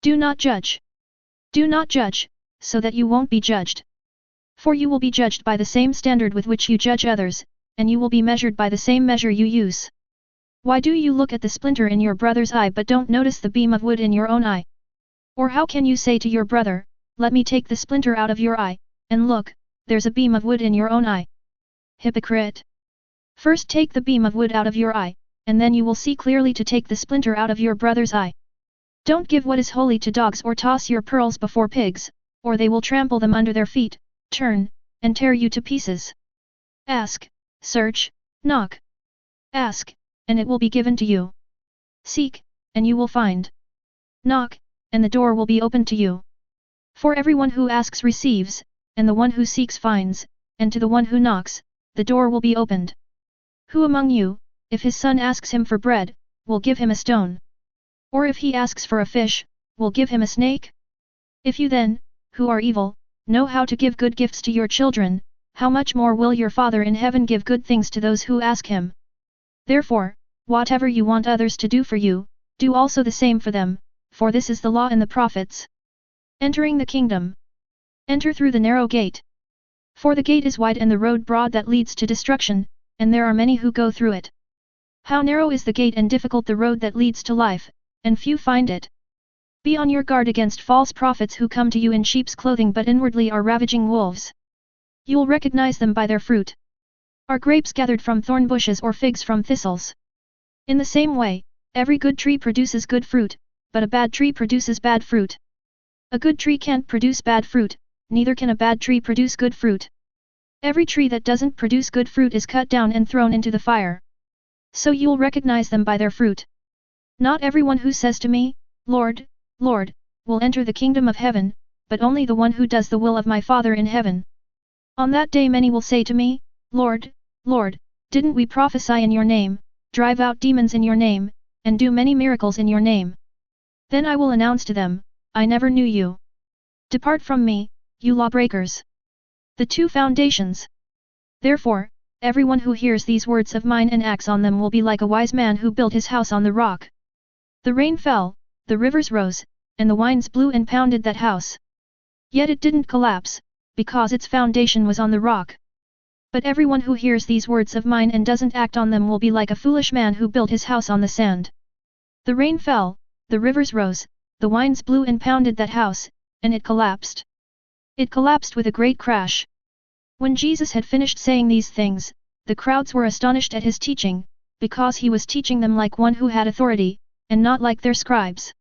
Do not judge. Do not judge, so that you won't be judged. For you will be judged by the same standard with which you judge others, and you will be measured by the same measure you use. Why do you look at the splinter in your brother's eye but don't notice the beam of wood in your own eye? Or how can you say to your brother, let me take the splinter out of your eye, and look, there's a beam of wood in your own eye? Hypocrite! First take the beam of wood out of your eye, and then you will see clearly to take the splinter out of your brother's eye. Don't give what is holy to dogs or toss your pearls before pigs, or they will trample them under their feet, turn, and tear you to pieces. Ask, search, knock. Ask, and it will be given to you. Seek, and you will find. Knock, and the door will be opened to you. For everyone who asks receives, and the one who seeks finds, and to the one who knocks, the door will be opened. Who among you, if his son asks him for bread, will give him a stone? Or if he asks for a fish, will give him a snake? If you then, who are evil, know how to give good gifts to your children, how much more will your Father in heaven give good things to those who ask him? Therefore, whatever you want others to do for you, do also the same for them, for this is the law and the prophets. Entering the kingdom. Enter through the narrow gate. For the gate is wide and the road broad that leads to destruction, and there are many who go through it. How narrow is the gate and difficult the road that leads to life, and few find it. Be on your guard against false prophets who come to you in sheep's clothing but inwardly are ravaging wolves. You will recognize them by their fruit. Are grapes gathered from thorn bushes or figs from thistles? In the same way, every good tree produces good fruit, but a bad tree produces bad fruit. A good tree can't produce bad fruit, neither can a bad tree produce good fruit. Every tree that doesn't produce good fruit is cut down and thrown into the fire. So you'll recognize them by their fruit. Not everyone who says to me, Lord, Lord, will enter the kingdom of heaven, but only the one who does the will of my Father in heaven. On that day many will say to me, Lord, Lord, didn't we prophesy in your name, drive out demons in your name, and do many miracles in your name? Then I will announce to them, I never knew you. Depart from me, you lawbreakers. The two foundations. Therefore, everyone who hears these words of mine and acts on them will be like a wise man who built his house on the rock. The rain fell, the rivers rose, and the winds blew and pounded that house. Yet it didn't collapse, because its foundation was on the rock. But everyone who hears these words of mine and doesn't act on them will be like a foolish man who built his house on the sand. The rain fell, the rivers rose, the winds blew and pounded that house, and it collapsed. It collapsed with a great crash. When Jesus had finished saying these things, the crowds were astonished at his teaching, because he was teaching them like one who had authority, and not like their scribes.